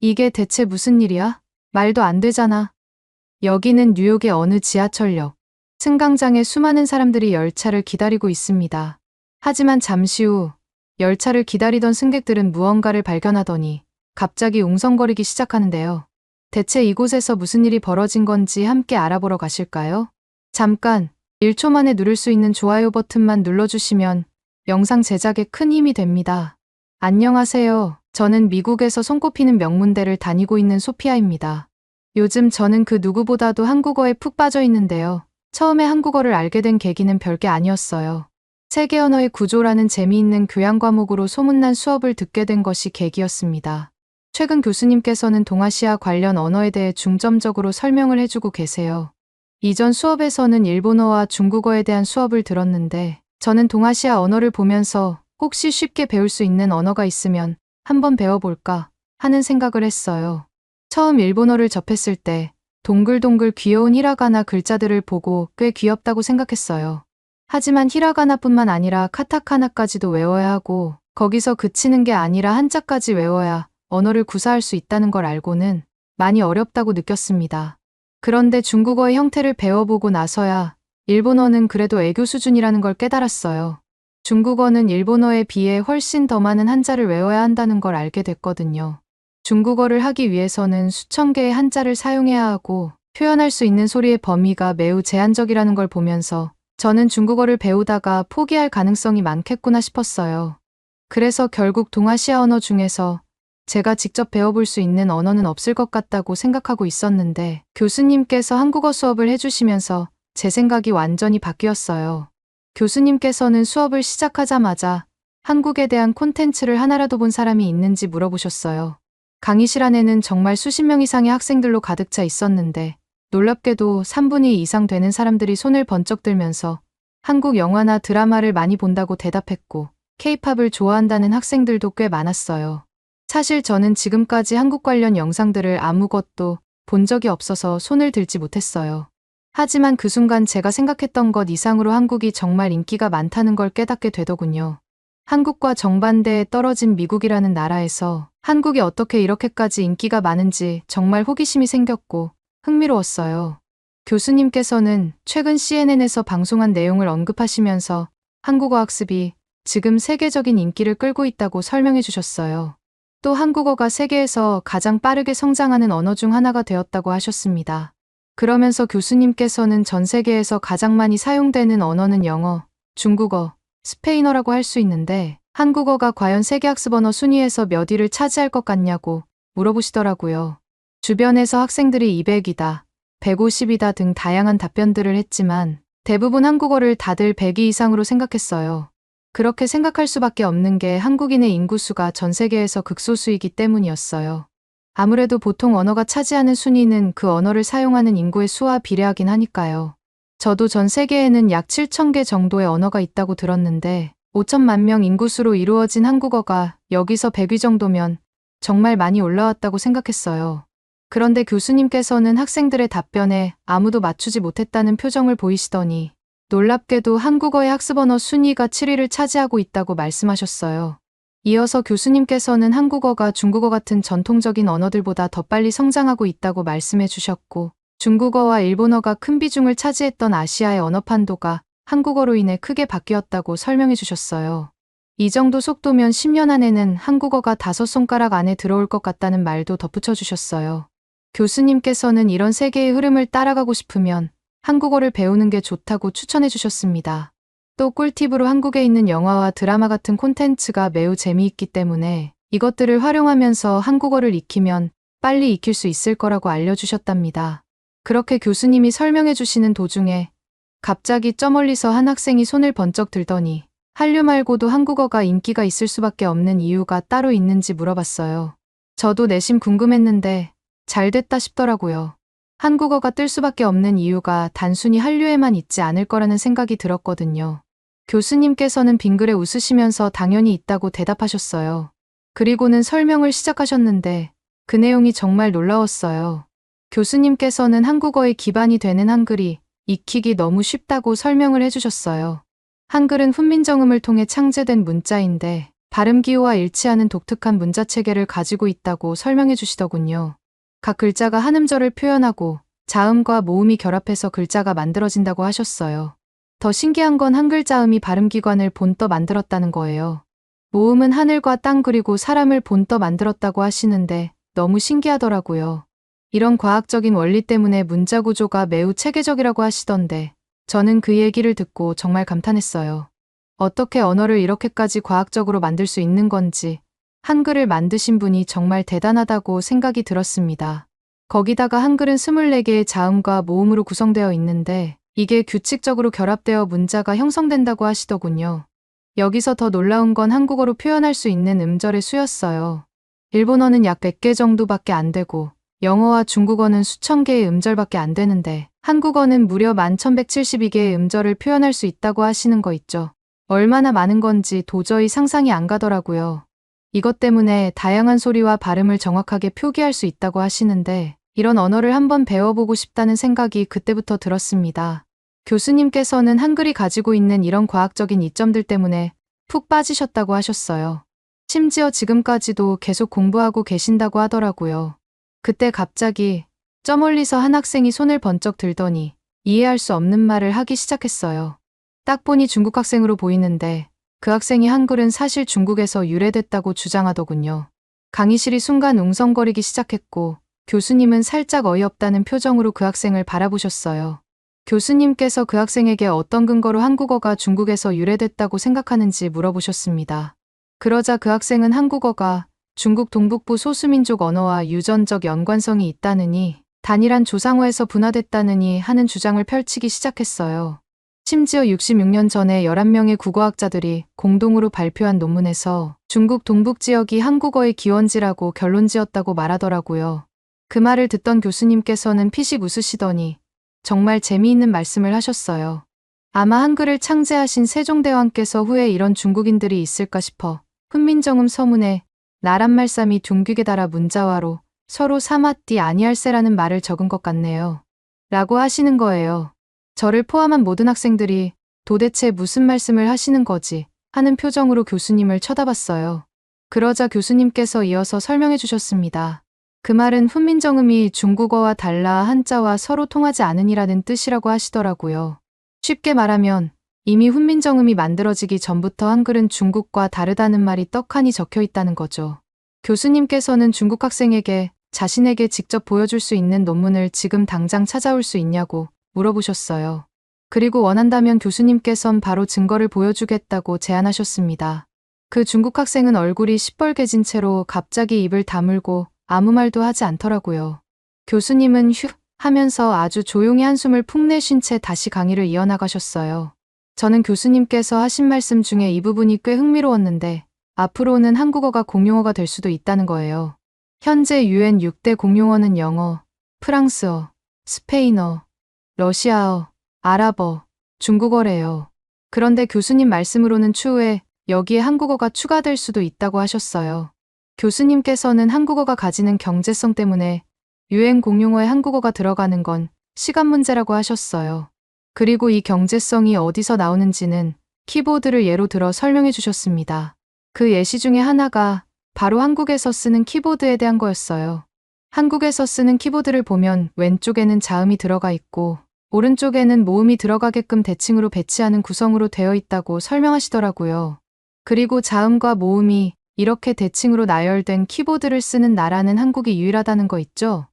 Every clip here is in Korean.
이게 대체 무슨 일이야? 말도 안 되잖아. 여기는 뉴욕의 어느 지하철역. 승강장에 수많은 사람들이 열차를 기다리고 있습니다. 하지만 잠시 후 열차를 기다리던 승객들은 무언가를 발견하더니 갑자기 웅성거리기 시작하는데요. 대체 이곳에서 무슨 일이 벌어진 건지 함께 알아보러 가실까요? 잠깐 1초 만에 누를 수 있는 좋아요 버튼만 눌러주시면 영상 제작에 큰 힘이 됩니다. 안녕하세요. 저는 미국에서 손꼽히는 명문대를 다니고 있는 소피아입니다. 요즘 저는 그 누구보다도 한국어에 푹 빠져 있는데요. 처음에 한국어를 알게 된 계기는 별게 아니었어요. 세계 언어의 구조라는 재미있는 교양 과목으로 소문난 수업을 듣게 된 것이 계기였습니다. 최근 교수님께서는 동아시아 관련 언어에 대해 중점적으로 설명을 해주고 계세요. 이전 수업에서는 일본어와 중국어에 대한 수업을 들었는데 저는 동아시아 언어를 보면서 혹시 쉽게 배울 수 있는 언어가 있으면 한번 배워볼까 하는 생각을 했어요. 처음 일본어를 접했을 때 동글동글 귀여운 히라가나 글자들을 보고 꽤 귀엽다고 생각했어요. 하지만 히라가나뿐만 아니라 카타카나까지도 외워야 하고 거기서 그치는 게 아니라 한자까지 외워야 언어를 구사할 수 있다는 걸 알고는 많이 어렵다고 느꼈습니다. 그런데 중국어의 형태를 배워보고 나서야 일본어는 그래도 애교 수준이라는 걸 깨달았어요. 중국어는 일본어에 비해 훨씬 더 많은 한자를 외워야 한다는 걸 알게 됐거든요. 중국어를 하기 위해서는 수천 개의 한자를 사용해야 하고 표현할 수 있는 소리의 범위가 매우 제한적이라는 걸 보면서 저는 중국어를 배우다가 포기할 가능성이 많겠구나 싶었어요. 그래서 결국 동아시아 언어 중에서 제가 직접 배워볼 수 있는 언어는 없을 것 같다고 생각하고 있었는데 교수님께서 한국어 수업을 해주시면서 제 생각이 완전히 바뀌었어요. 교수님께서는 수업을 시작하자마자 한국에 대한 콘텐츠를 하나라도 본 사람이 있는지 물어보셨어요. 강의실 안에는 정말 수십 명 이상의 학생들로 가득 차 있었는데 놀랍게도 3분의 2 이상 되는 사람들이 손을 번쩍 들면서 한국 영화나 드라마를 많이 본다고 대답했고 K-팝을 좋아한다는 학생들도 꽤 많았어요. 사실 저는 지금까지 한국 관련 영상들을 아무것도 본 적이 없어서 손을 들지 못했어요. 하지만 그 순간 제가 생각했던 것 이상으로 한국이 정말 인기가 많다는 걸 깨닫게 되더군요. 한국과 정반대에 떨어진 미국이라는 나라에서 한국이 어떻게 이렇게까지 인기가 많은지 정말 호기심이 생겼고 흥미로웠어요. 교수님께서는 최근 CNN에서 방송한 내용을 언급하시면서 한국어 학습이 지금 세계적인 인기를 끌고 있다고 설명해 주셨어요. 또 한국어가 세계에서 가장 빠르게 성장하는 언어 중 하나가 되었다고 하셨습니다. 그러면서 교수님께서는 전 세계에서 가장 많이 사용되는 언어는 영어, 중국어, 스페인어라고 할 수 있는데 한국어가 과연 세계학습 언어 순위에서 몇 위를 차지할 것 같냐고 물어보시더라고요. 주변에서 학생들이 200이다, 150이다 등 다양한 답변들을 했지만 대부분 한국어를 다들 100위 이상으로 생각했어요. 그렇게 생각할 수밖에 없는 게 한국인의 인구수가 전 세계에서 극소수이기 때문이었어요. 아무래도 보통 언어가 차지하는 순위는 그 언어를 사용하는 인구의 수와 비례하긴 하니까요. 저도 전 세계에는 약 7,000개 정도의 언어가 있다고 들었는데 5천만 명 인구수로 이루어진 한국어가 여기서 100위 정도면 정말 많이 올라왔다고 생각했어요. 그런데 교수님께서는 학생들의 답변에 아무도 맞추지 못했다는 표정을 보이시더니 놀랍게도 한국어의 학습 언어 순위가 7위를 차지하고 있다고 말씀하셨어요. 이어서 교수님께서는 한국어가 중국어 같은 전통적인 언어들보다 더 빨리 성장하고 있다고 말씀해 주셨고 중국어와 일본어가 큰 비중을 차지했던 아시아의 언어 판도가 한국어로 인해 크게 바뀌었다고 설명해 주셨어요. 이 정도 속도면 10년 안에는 한국어가 5손가락 안에 들어올 것 같다는 말도 덧붙여 주셨어요. 교수님께서는 이런 세계의 흐름을 따라가고 싶으면 한국어를 배우는 게 좋다고 추천해 주셨습니다. 또 꿀팁으로 한국에 있는 영화와 드라마 같은 콘텐츠가 매우 재미있기 때문에 이것들을 활용하면서 한국어를 익히면 빨리 익힐 수 있을 거라고 알려주셨답니다. 그렇게 교수님이 설명해 주시는 도중에 갑자기 저 멀리서 한 학생이 손을 번쩍 들더니 한류 말고도 한국어가 인기가 있을 수밖에 없는 이유가 따로 있는지 물어봤어요. 저도 내심 궁금했는데 잘 됐다 싶더라고요. 한국어가 뜰 수밖에 없는 이유가 단순히 한류에만 있지 않을 거라는 생각이 들었거든요. 교수님께서는 빙그레 웃으시면서 당연히 있다고 대답하셨어요. 그리고는 설명을 시작하셨는데 그 내용이 정말 놀라웠어요. 교수님께서는 한국어의 기반이 되는 한글이 익히기 너무 쉽다고 설명을 해주셨어요. 한글은 훈민정음을 통해 창제된 문자인데 발음 기호와 일치하는 독특한 문자 체계를 가지고 있다고 설명해 주시더군요. 각 글자가 한 음절을 표현하고 자음과 모음이 결합해서 글자가 만들어진다고 하셨어요. 더 신기한 건 한 글자음이 발음기관을 본떠 만들었다는 거예요. 모음은 하늘과 땅 그리고 사람을 본떠 만들었다고 하시는데 너무 신기하더라고요. 이런 과학적인 원리 때문에 문자 구조가 매우 체계적이라고 하시던데 저는 그 얘기를 듣고 정말 감탄했어요. 어떻게 언어를 이렇게까지 과학적으로 만들 수 있는 건지 한글을 만드신 분이 정말 대단하다고 생각이 들었습니다. 거기다가 한글은 24개의 자음과 모음으로 구성되어 있는데 이게 규칙적으로 결합되어 문자가 형성된다고 하시더군요. 여기서 더 놀라운 건 한국어로 표현할 수 있는 음절의 수였어요. 일본어는 약 100개 정도밖에 안 되고 영어와 중국어는 수천 개의 음절밖에 안 되는데 한국어는 무려 11,172개의 음절을 표현할 수 있다고 하시는 거 있죠. 얼마나 많은 건지 도저히 상상이 안 가더라고요. 이것 때문에 다양한 소리와 발음을 정확하게 표기할 수 있다고 하시는데 이런 언어를 한번 배워보고 싶다는 생각이 그때부터 들었습니다. 교수님께서는 한글이 가지고 있는 이런 과학적인 이점들 때문에 푹 빠지셨다고 하셨어요. 심지어 지금까지도 계속 공부하고 계신다고 하더라고요. 그때 갑자기 저 멀리서 한 학생이 손을 번쩍 들더니 이해할 수 없는 말을 하기 시작했어요. 딱 보니 중국 학생으로 보이는데 그 학생이 한글은 사실 중국에서 유래됐다고 주장하더군요. 강의실이 순간 웅성거리기 시작했고 교수님은 살짝 어이없다는 표정으로 그 학생을 바라보셨어요. 교수님께서 그 학생에게 어떤 근거로 한국어가 중국에서 유래됐다고 생각하는지 물어보셨습니다. 그러자 그 학생은 한국어가 중국 동북부 소수민족 언어와 유전적 연관성이 있다느니 단일한 조상어에서 분화됐다느니 하는 주장을 펼치기 시작했어요. 심지어 66년 전에 11명의 국어학자들이 공동으로 발표한 논문에서 중국 동북 지역이 한국어의 기원지라고 결론지었다고 말하더라고요. 그 말을 듣던 교수님께서는 피식 웃으시더니 정말 재미있는 말씀을 하셨어요. 아마 한글을 창제하신 세종대왕께서 후에 이런 중국인들이 있을까 싶어 훈민정음 서문에 나란말씀이 둥귀게 달아 문자화로 서로 사마띠 아니할세라는 말을 적은 것 같네요. 라고 하시는 거예요. 저를 포함한 모든 학생들이 도대체 무슨 말씀을 하시는 거지 하는 표정으로 교수님을 쳐다봤어요. 그러자 교수님께서 이어서 설명해 주셨습니다. 그 말은 훈민정음이 중국어와 달라 한자와 서로 통하지 않으니라는 뜻이라고 하시더라고요. 쉽게 말하면 이미 훈민정음이 만들어지기 전부터 한글은 중국과 다르다는 말이 떡하니 적혀 있다는 거죠. 교수님께서는 중국 학생에게 자신에게 직접 보여줄 수 있는 논문을 지금 당장 찾아올 수 있냐고 물어보셨어요. 그리고 원한다면 교수님께선 바로 증거를 보여주겠다고 제안하셨습니다. 그 중국 학생은 얼굴이 시뻘개진 채로 갑자기 입을 다물고 아무 말도 하지 않더라고요. 교수님은 휴 하면서 아주 조용히 한숨을 푹 내쉰 채 다시 강의를 이어나가셨어요. 저는 교수님께서 하신 말씀 중에 이 부분이 꽤 흥미로웠는데 앞으로는 한국어가 공용어가 될 수도 있다는 거예요. 현재 UN 6대 공용어는 영어, 프랑스어, 스페인어, 러시아어, 아랍어, 중국어래요. 그런데 교수님 말씀으로는 추후에 여기에 한국어가 추가될 수도 있다고 하셨어요. 교수님께서는 한국어가 가지는 경제성 때문에 UN 공용어에 한국어가 들어가는 건 시간 문제라고 하셨어요. 그리고 이 경제성이 어디서 나오는지는 키보드를 예로 들어 설명해 주셨습니다. 그 예시 중에 하나가 바로 한국에서 쓰는 키보드에 대한 거였어요. 한국에서 쓰는 키보드를 보면 왼쪽에는 자음이 들어가 있고 오른쪽에는 모음이 들어가게끔 대칭으로 배치하는 구성으로 되어 있다고 설명하시더라고요. 그리고 자음과 모음이 이렇게 대칭으로 나열된 키보드를 쓰는 나라는 한국이 유일하다는 거 있죠?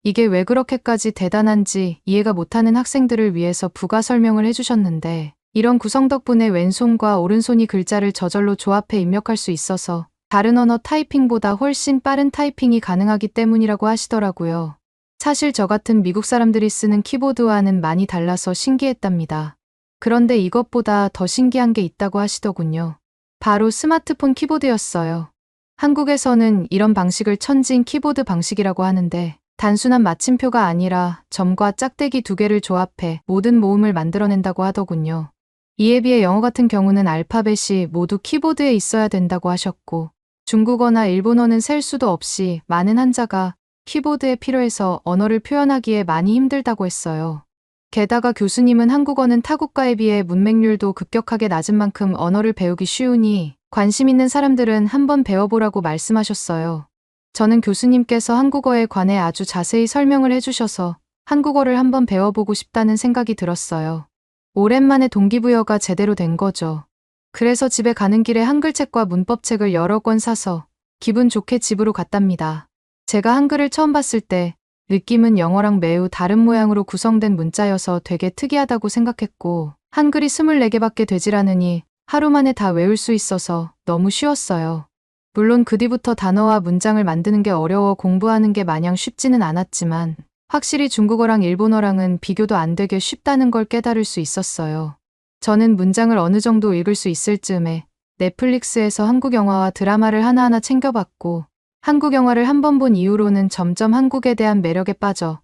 이게 왜 그렇게까지 대단한지 이해가 못하는 학생들을 위해서 부가 설명을 해주셨는데 이런 구성 덕분에 왼손과 오른손이 글자를 저절로 조합해 입력할 수 있어서 다른 언어 타이핑보다 훨씬 빠른 타이핑이 가능하기 때문이라고 하시더라고요. 사실 저 같은 미국 사람들이 쓰는 키보드와는 많이 달라서 신기했답니다. 그런데 이것보다 더 신기한 게 있다고 하시더군요. 바로 스마트폰 키보드였어요. 한국에서는 이런 방식을 천지인 키보드 방식이라고 하는데 단순한 마침표가 아니라 점과 짝대기 두 개를 조합해 모든 모음을 만들어낸다고 하더군요. 이에 비해 영어 같은 경우는 알파벳이 모두 키보드에 있어야 된다고 하셨고 중국어나 일본어는 셀 수도 없이 많은 한자가 키보드에 필요해서 언어를 표현하기에 많이 힘들다고 했어요. 게다가 교수님은 한국어는 타국가에 비해 문맹률도 급격하게 낮은 만큼 언어를 배우기 쉬우니 관심 있는 사람들은 한번 배워보라고 말씀하셨어요. 저는 교수님께서 한국어에 관해 아주 자세히 설명을 해주셔서 한국어를 한번 배워보고 싶다는 생각이 들었어요. 오랜만에 동기부여가 제대로 된 거죠. 그래서 집에 가는 길에 한글책과 문법책을 여러 권 사서 기분 좋게 집으로 갔답니다. 제가 한글을 처음 봤을 때 느낌은 영어랑 매우 다른 모양으로 구성된 문자여서 되게 특이하다고 생각했고, 한글이 24개밖에 되질 않으니 하루 만에 다 외울 수 있어서 너무 쉬웠어요. 물론 그 뒤부터 단어와 문장을 만드는 게 어려워 공부하는 게 마냥 쉽지는 않았지만 확실히 중국어랑 일본어랑은 비교도 안 되게 쉽다는 걸 깨달을 수 있었어요. 저는 문장을 어느 정도 읽을 수 있을 즈음에 넷플릭스에서 한국 영화와 드라마를 하나하나 챙겨봤고, 한국 영화를 한 번 본 이후로는 점점 한국에 대한 매력에 빠져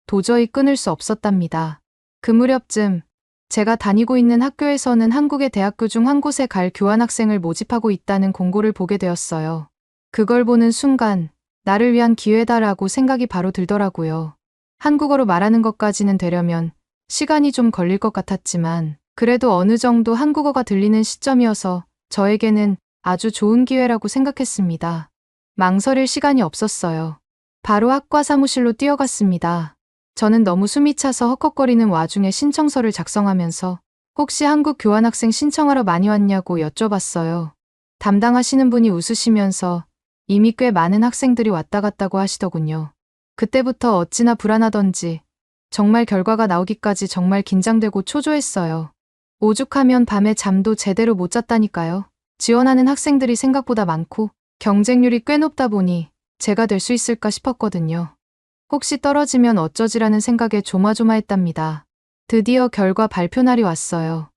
도저히 끊을 수 없었답니다. 그 무렵쯤 제가 다니고 있는 학교에서는 한국의 대학교 중 한 곳에 갈 교환학생을 모집하고 있다는 공고를 보게 되었어요. 그걸 보는 순간 나를 위한 기회다라고 생각이 바로 들더라고요. 한국어로 말하는 것까지는 되려면 시간이 좀 걸릴 것 같았지만 그래도 어느 정도 한국어가 들리는 시점이어서 저에게는 아주 좋은 기회라고 생각했습니다. 망설일 시간이 없었어요. 바로 학과 사무실로 뛰어갔습니다. 저는 너무 숨이 차서 헉헉거리는 와중에 신청서를 작성하면서 혹시 한국 교환학생 신청하러 많이 왔냐고 여쭤봤어요. 담당하시는 분이 웃으시면서 이미 꽤 많은 학생들이 왔다 갔다고 하시더군요. 그때부터 어찌나 불안하던지 정말 결과가 나오기까지 정말 긴장되고 초조했어요. 오죽하면 밤에 잠도 제대로 못 잤다니까요. 지원하는 학생들이 생각보다 많고 경쟁률이 꽤 높다 보니 제가 될 수 있을까 싶었거든요. 혹시 떨어지면 어쩌지라는 생각에 조마조마했답니다. 드디어 결과 발표 날이 왔어요.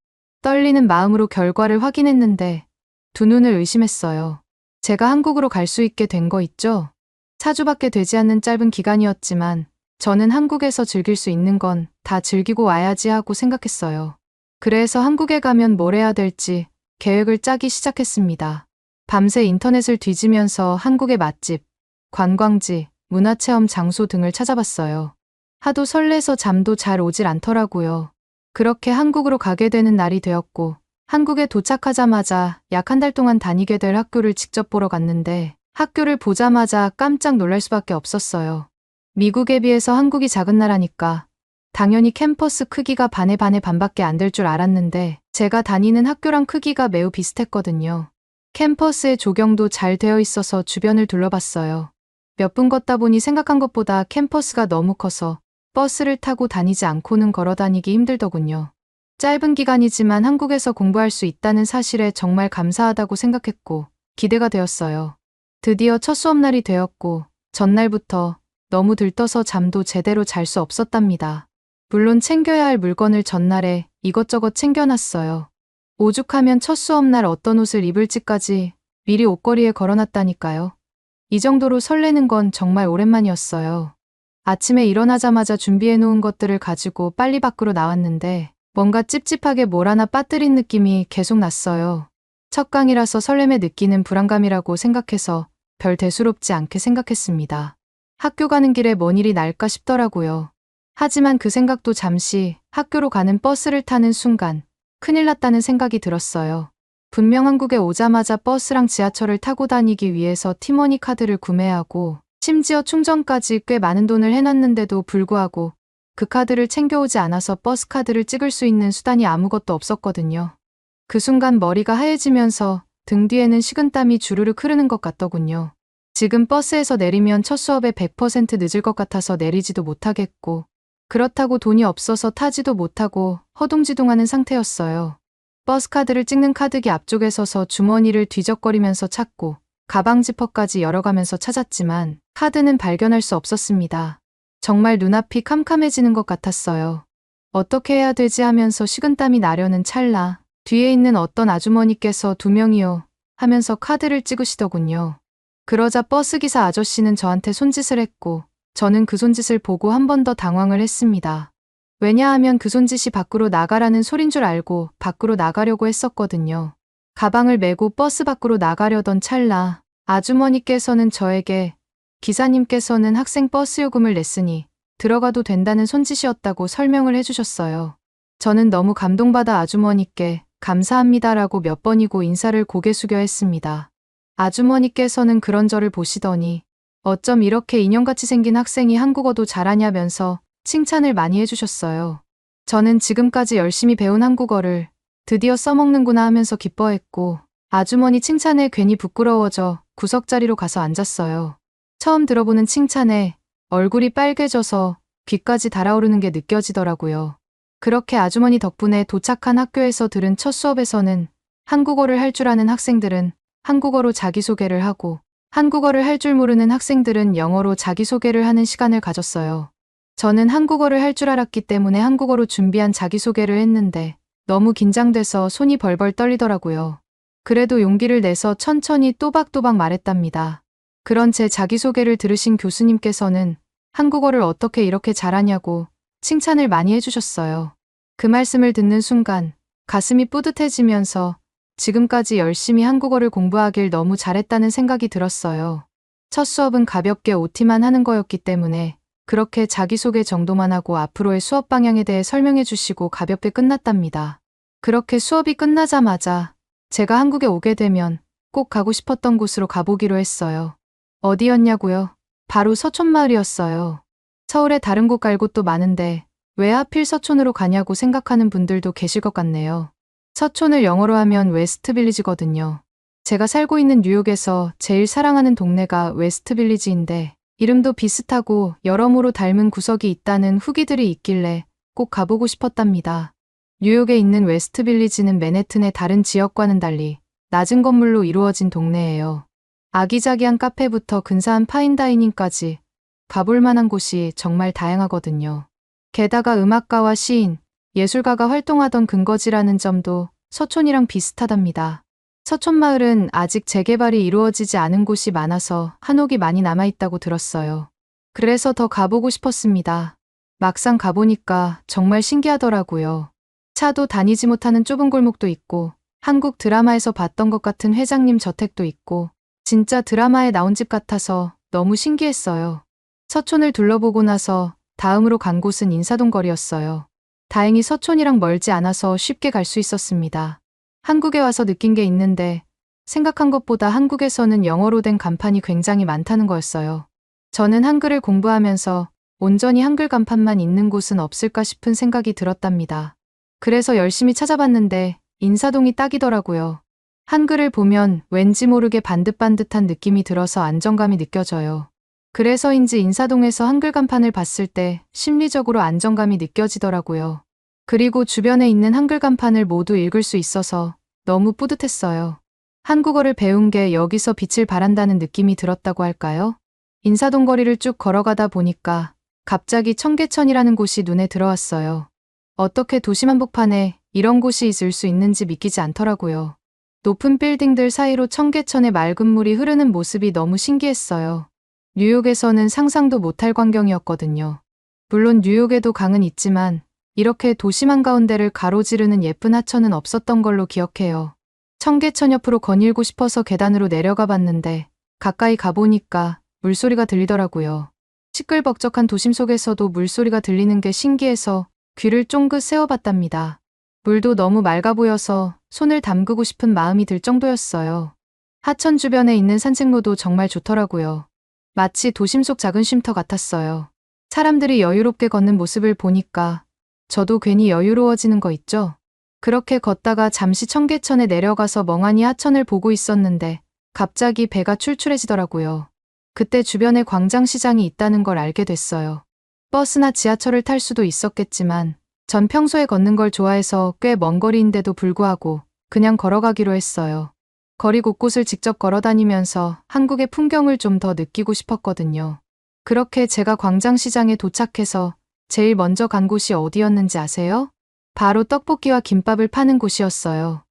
떨리는 마음으로 결과를 확인했는데 두 눈을 의심했어요. 제가 한국으로 갈 수 있게 된 거 있죠? 4주밖에 되지 않는 짧은 기간이었지만 저는 한국에서 즐길 수 있는 건 다 즐기고 와야지 하고 생각했어요. 그래서 한국에 가면 뭘 해야 될지 계획을 짜기 시작했습니다. 밤새 인터넷을 뒤지면서 한국의 맛집, 관광지, 문화체험 장소 등을 찾아봤어요. 하도 설레서 잠도 잘 오질 않더라고요. 그렇게 한국으로 가게 되는 날이 되었고, 한국에 도착하자마자 약 한 달 동안 다니게 될 학교를 직접 보러 갔는데 학교를 보자마자 깜짝 놀랄 수밖에 없었어요. 미국에 비해서 한국이 작은 나라니까 당연히 캠퍼스 크기가 반의 반밖에 안 될 줄 알았는데 제가 다니는 학교랑 크기가 매우 비슷했거든요. 캠퍼스의 조경도 잘 되어 있어서 주변을 둘러봤어요. 몇 분 걷다 보니 생각한 것보다 캠퍼스가 너무 커서 버스를 타고 다니지 않고는 걸어 다니기 힘들더군요. 짧은 기간이지만 한국에서 공부할 수 있다는 사실에 정말 감사하다고 생각했고 기대가 되었어요. 드디어 첫 수업날이 되었고 전날부터 너무 들떠서 잠도 제대로 잘 수 없었답니다. 물론 챙겨야 할 물건을 전날에 이것저것 챙겨놨어요. 오죽하면 첫 수업날 어떤 옷을 입을지까지 미리 옷걸이에 걸어놨다니까요. 이 정도로 설레는 건 정말 오랜만이었어요. 아침에 일어나자마자 준비해놓은 것들을 가지고 빨리 밖으로 나왔는데 뭔가 찝찝하게 뭘 하나 빠뜨린 느낌이 계속 났어요. 첫 강이라서 설렘에 느끼는 불안감이라고 생각해서 별 대수롭지 않게 생각했습니다. 학교 가는 길에 뭔 일이 날까 싶더라고요. 하지만 그 생각도 잠시 학교로 가는 버스를 타는 순간 큰일 났다는 생각이 들었어요. 분명 한국에 오자마자 버스랑 지하철을 타고 다니기 위해서 티머니 카드를 구매하고 심지어 충전까지 꽤 많은 돈을 해놨는데도 불구하고 그 카드를 챙겨오지 않아서 버스 카드를 찍을 수 있는 수단이 아무것도 없었거든요. 그 순간 머리가 하얘지면서 등 뒤에는 식은땀이 주르륵 흐르는 것 같더군요. 지금 버스에서 내리면 첫 수업에 100% 늦을 것 같아서 내리지도 못하겠고 그렇다고 돈이 없어서 타지도 못하고 허둥지둥하는 상태였어요. 버스카드를 찍는 카드기 앞쪽에 서서 주머니를 뒤적거리면서 찾고 가방 지퍼까지 열어가면서 찾았지만 카드는 발견할 수 없었습니다. 정말 눈앞이 캄캄해지는 것 같았어요. 어떻게 해야 되지 하면서 식은땀이 나려는 찰나 뒤에 있는 어떤 아주머니께서 두 명이요 하면서 카드를 찍으시더군요. 그러자 버스기사 아저씨는 저한테 손짓을 했고 저는 그 손짓을 보고 한 번 더 당황을 했습니다. 왜냐하면 그 손짓이 밖으로 나가라는 소린 줄 알고 밖으로 나가려고 했었거든요. 가방을 메고 버스 밖으로 나가려던 찰나 아주머니께서는 저에게 기사님께서는 학생 버스 요금을 냈으니 들어가도 된다는 손짓이었다고 설명을 해주셨어요. 저는 너무 감동받아 아주머니께 감사합니다라고 몇 번이고 인사를 고개 숙여 했습니다. 아주머니께서는 그런 저를 보시더니 어쩜 이렇게 인형같이 생긴 학생이 한국어도 잘하냐면서 칭찬을 많이 해주셨어요. 저는 지금까지 열심히 배운 한국어를 드디어 써먹는구나 하면서 기뻐했고 아주머니 칭찬에 괜히 부끄러워져 구석자리로 가서 앉았어요. 처음 들어보는 칭찬에 얼굴이 빨개져서 귀까지 달아오르는 게 느껴지더라고요. 그렇게 아주머니 덕분에 도착한 학교에서 들은 첫 수업에서는 한국어를 할 줄 아는 학생들은 한국어로 자기소개를 하고 한국어를 할 줄 모르는 학생들은 영어로 자기소개를 하는 시간을 가졌어요. 저는 한국어를 할 줄 알았기 때문에 한국어로 준비한 자기소개를 했는데 너무 긴장돼서 손이 벌벌 떨리더라고요. 그래도 용기를 내서 천천히 또박또박 말했답니다. 그런 제 자기소개를 들으신 교수님께서는 한국어를 어떻게 이렇게 잘하냐고 칭찬을 많이 해주셨어요. 그 말씀을 듣는 순간 가슴이 뿌듯해지면서 지금까지 열심히 한국어를 공부하길 너무 잘했다는 생각이 들었어요. 첫 수업은 가볍게 OT만 하는 거였기 때문에 그렇게 자기소개 정도만 하고 앞으로의 수업 방향에 대해 설명해 주시고 가볍게 끝났답니다. 그렇게 수업이 끝나자마자 제가 한국에 오게 되면 꼭 가고 싶었던 곳으로 가보기로 했어요. 어디였냐고요? 바로 서촌마을이었어요. 서울에 다른 곳 갈 곳도 많은데 왜 하필 서촌으로 가냐고 생각하는 분들도 계실 것 같네요. 서촌을 영어로 하면 웨스트빌리지거든요. 제가 살고 있는 뉴욕에서 제일 사랑하는 동네가 웨스트빌리지인데 이름도 비슷하고 여러모로 닮은 구석이 있다는 후기들이 있길래 꼭 가보고 싶었답니다. 뉴욕에 있는 웨스트빌리지는 맨해튼의 다른 지역과는 달리 낮은 건물로 이루어진 동네예요. 아기자기한 카페부터 근사한 파인다이닝까지 가볼 만한 곳이 정말 다양하거든요. 게다가 음악가와 시인, 예술가가 활동하던 근거지라는 점도 서촌이랑 비슷하답니다. 서촌마을은 아직 재개발이 이루어지지 않은 곳이 많아서 한옥이 많이 남아있다고 들었어요. 그래서 더 가보고 싶었습니다. 막상 가보니까 정말 신기하더라고요. 차도 다니지 못하는 좁은 골목도 있고 한국 드라마에서 봤던 것 같은 회장님 저택도 있고 진짜 드라마에 나온 집 같아서 너무 신기했어요. 서촌을 둘러보고 나서 다음으로 간 곳은 인사동 거리였어요. 다행히 서촌이랑 멀지 않아서 쉽게 갈 수 있었습니다. 한국에 와서 느낀 게 있는데 생각한 것보다 한국에서는 영어로 된 간판이 굉장히 많다는 거였어요. 저는 한글을 공부하면서 온전히 한글 간판만 있는 곳은 없을까 싶은 생각이 들었답니다. 그래서 열심히 찾아봤는데 인사동이 딱이더라고요. 한글을 보면 왠지 모르게 반듯반듯한 느낌이 들어서 안정감이 느껴져요. 그래서인지 인사동에서 한글 간판을 봤을 때 심리적으로 안정감이 느껴지더라고요. 그리고 주변에 있는 한글 간판을 모두 읽을 수 있어서 너무 뿌듯했어요. 한국어를 배운 게 여기서 빛을 발한다는 느낌이 들었다고 할까요? 인사동 거리를 쭉 걸어가다 보니까 갑자기 청계천이라는 곳이 눈에 들어왔어요. 어떻게 도심 한복판에 이런 곳이 있을 수 있는지 믿기지 않더라고요. 높은 빌딩들 사이로 청계천의 맑은 물이 흐르는 모습이 너무 신기했어요. 뉴욕에서는 상상도 못할 광경이었거든요. 물론 뉴욕에도 강은 있지만 이렇게 도심 한가운데를 가로지르는 예쁜 하천은 없었던 걸로 기억해요. 청계천 옆으로 거닐고 싶어서 계단으로 내려가 봤는데 가까이 가보니까 물소리가 들리더라고요. 시끌벅적한 도심 속에서도 물소리가 들리는 게 신기해서 귀를 쫑긋 세워봤답니다. 물도 너무 맑아 보여서 손을 담그고 싶은 마음이 들 정도였어요. 하천 주변에 있는 산책로도 정말 좋더라고요. 마치 도심 속 작은 쉼터 같았어요. 사람들이 여유롭게 걷는 모습을 보니까 저도 괜히 여유로워지는 거 있죠? 그렇게 걷다가 잠시 청계천에 내려가서 멍하니 하천을 보고 있었는데 갑자기 배가 출출해지더라고요. 그때 주변에 광장시장이 있다는 걸 알게 됐어요. 버스나 지하철을 탈 수도 있었겠지만 전 평소에 걷는 걸 좋아해서 꽤 먼 거리인데도 불구하고 그냥 걸어가기로 했어요. 거리 곳곳을 직접 걸어다니면서 한국의 풍경을 좀 더 느끼고 싶었거든요. 그렇게 제가 광장시장에 도착해서 제일 먼저 간 곳이 어디였는지 아세요? 바로 떡볶이와 김밥을 파는 곳이었어요.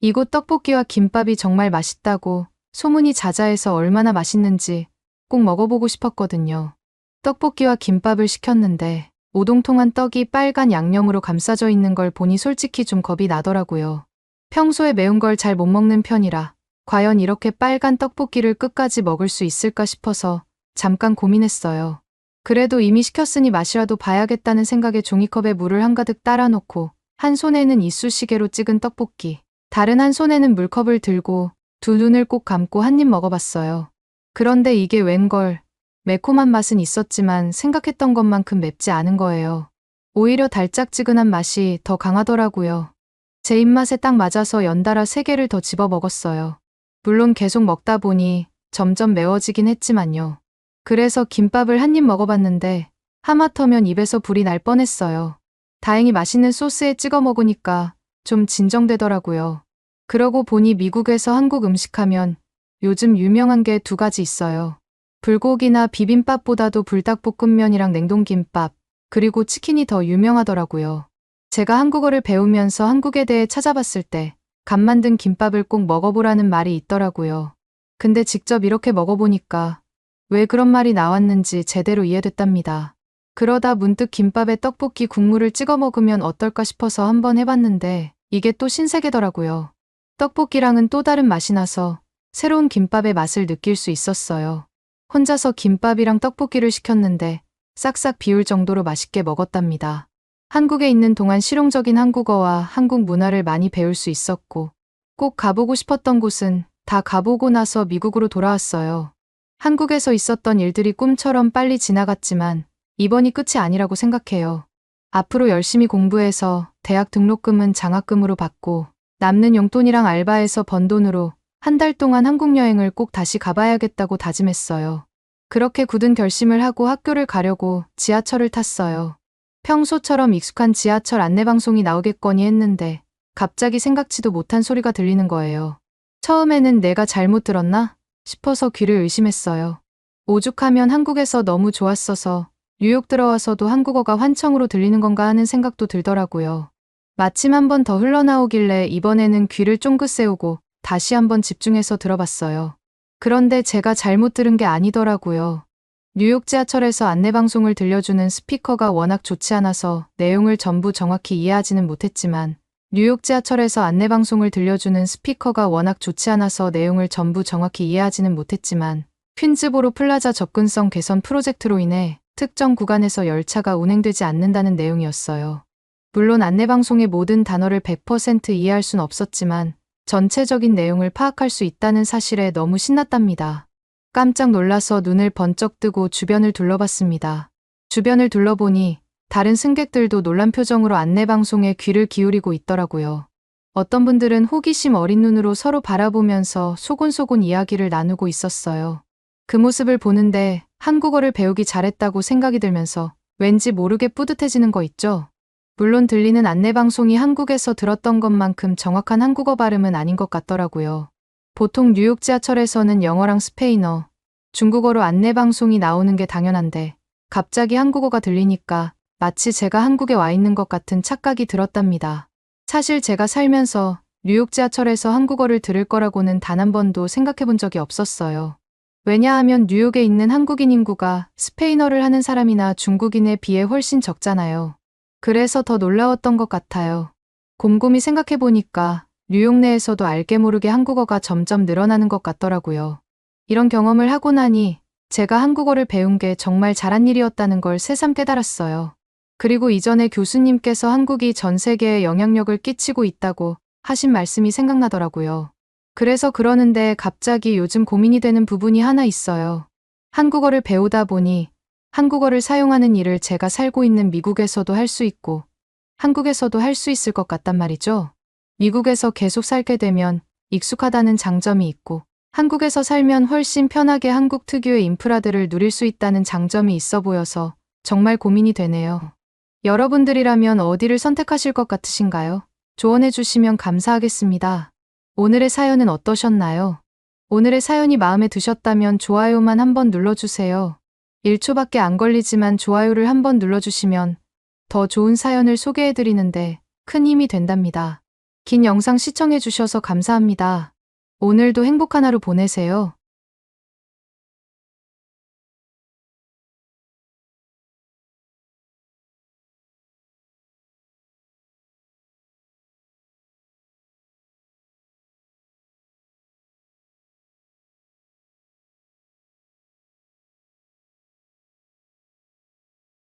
이곳 떡볶이와 김밥이 정말 맛있다고 소문이 자자해서 얼마나 맛있는지 꼭 먹어보고 싶었거든요. 떡볶이와 김밥을 시켰는데 오동통한 떡이 빨간 양념으로 감싸져 있는 걸 보니 솔직히 좀 겁이 나더라고요. 평소에 매운 걸 잘 못 먹는 편이라 과연 이렇게 빨간 떡볶이를 끝까지 먹을 수 있을까 싶어서 잠깐 고민했어요. 그래도 이미 시켰으니 맛이라도 봐야겠다는 생각에 종이컵에 물을 한가득 따라 놓고 한 손에는 이쑤시개로 찍은 떡볶이, 다른 한 손에는 물컵을 들고 두 눈을 꼭 감고 한 입 먹어봤어요. 그런데 이게 웬걸, 매콤한 맛은 있었지만 생각했던 것만큼 맵지 않은 거예요. 오히려 달짝지근한 맛이 더 강하더라고요. 제 입맛에 딱 맞아서 연달아 3개를 더 집어 먹었어요. 물론 계속 먹다 보니 점점 매워지긴 했지만요. 그래서 김밥을 한 입 먹어봤는데 하마터면 입에서 불이 날 뻔했어요. 다행히 맛있는 소스에 찍어 먹으니까 좀 진정되더라고요. 그러고 보니 미국에서 한국 음식하면 요즘 유명한 게 2가지 있어요. 불고기나 비빔밥보다도 불닭볶음면이랑 냉동김밥, 그리고 치킨이 더 유명하더라고요. 제가 한국어를 배우면서 한국에 대해 찾아봤을 때 갓 만든 김밥을 꼭 먹어보라는 말이 있더라고요. 근데 직접 이렇게 먹어보니까 왜 그런 말이 나왔는지 제대로 이해됐답니다. 그러다 문득 김밥에 떡볶이 국물을 찍어 먹으면 어떨까 싶어서 한번 해봤는데 이게 또 신세계더라고요. 떡볶이랑은 또 다른 맛이 나서 새로운 김밥의 맛을 느낄 수 있었어요. 혼자서 김밥이랑 떡볶이를 시켰는데 싹싹 비울 정도로 맛있게 먹었답니다. 한국에 있는 동안 실용적인 한국어와 한국 문화를 많이 배울 수 있었고 꼭 가보고 싶었던 곳은 다 가보고 나서 미국으로 돌아왔어요. 한국에서 있었던 일들이 꿈처럼 빨리 지나갔지만 이번이 끝이 아니라고 생각해요. 앞으로 열심히 공부해서 대학 등록금은 장학금으로 받고 남는 용돈이랑 알바해서 번 돈으로 한 달 동안 한국 여행을 꼭 다시 가봐야겠다고 다짐했어요. 그렇게 굳은 결심을 하고 학교를 가려고 지하철을 탔어요. 평소처럼 익숙한 지하철 안내방송이 나오겠거니 했는데 갑자기 생각지도 못한 소리가 들리는 거예요. 처음에는 내가 잘못 들었나 싶어서 귀를 의심했어요. 오죽하면 한국에서 너무 좋았어서 뉴욕 들어와서도 한국어가 환청으로 들리는 건가 하는 생각도 들더라고요. 마침 한 번 더 흘러나오길래 이번에는 귀를 쫑긋 세우고 다시 한번 집중해서 들어봤어요. 그런데 제가 잘못 들은 게 아니더라고요. 뉴욕 지하철에서 안내방송을 들려주는 스피커가 워낙 좋지 않아서 내용을 전부 정확히 이해하지는 못했지만 뉴욕 지하철에서 안내방송을 들려주는 스피커가 워낙 좋지 않아서 내용을 전부 정확히 이해하지는 못했지만 퀸즈보로 플라자 접근성 개선 프로젝트로 인해 특정 구간에서 열차가 운행되지 않는다는 내용이었어요. 물론 안내방송의 모든 단어를 100% 이해할 순 없었지만 전체적인 내용을 파악할 수 있다는 사실에 너무 신났답니다. 깜짝 놀라서 눈을 번쩍 뜨고 주변을 둘러봤습니다. 주변을 둘러보니 다른 승객들도 놀란 표정으로 안내방송에 귀를 기울이고 있더라고요. 어떤 분들은 호기심 어린 눈으로 서로 바라보면서 소곤소곤 이야기를 나누고 있었어요. 그 모습을 보는데 한국어를 배우기 잘했다고 생각이 들면서 왠지 모르게 뿌듯해지는 거 있죠? 물론 들리는 안내방송이 한국에서 들었던 것만큼 정확한 한국어 발음은 아닌 것 같더라고요. 보통 뉴욕 지하철에서는 영어랑 스페인어, 중국어로 안내방송이 나오는 게 당연한데 갑자기 한국어가 들리니까 마치 제가 한국에 와 있는 것 같은 착각이 들었답니다. 사실 제가 살면서 뉴욕 지하철에서 한국어를 들을 거라고는 단 한 번도 생각해 본 적이 없었어요. 왜냐하면 뉴욕에 있는 한국인 인구가 스페인어를 하는 사람이나 중국인에 비해 훨씬 적잖아요. 그래서 더 놀라웠던 것 같아요. 곰곰이 생각해 보니까 뉴욕 내에서도 알게 모르게 한국어가 점점 늘어나는 것 같더라고요. 이런 경험을 하고 나니 제가 한국어를 배운 게 정말 잘한 일이었다는 걸 새삼 깨달았어요. 그리고 이전에 교수님께서 한국이 전 세계에 영향력을 끼치고 있다고 하신 말씀이 생각나더라고요. 그래서 그러는데 갑자기 요즘 고민이 되는 부분이 하나 있어요. 한국어를 배우다 보니 한국어를 사용하는 일을 제가 살고 있는 미국에서도 할 수 있고 한국에서도 할 수 있을 것 같단 말이죠. 미국에서 계속 살게 되면 익숙하다는 장점이 있고 한국에서 살면 훨씬 편하게 한국 특유의 인프라들을 누릴 수 있다는 장점이 있어 보여서 정말 고민이 되네요. 여러분들이라면 어디를 선택하실 것 같으신가요? 조언해 주시면 감사하겠습니다. 오늘의 사연은 어떠셨나요? 오늘의 사연이 마음에 드셨다면 좋아요만 한번 눌러주세요. 1초밖에 안 걸리지만 좋아요를 한번 눌러주시면 더 좋은 사연을 소개해드리는데 큰 힘이 된답니다. 긴 영상 시청해주셔서 감사합니다. 오늘도 행복한 하루 보내세요.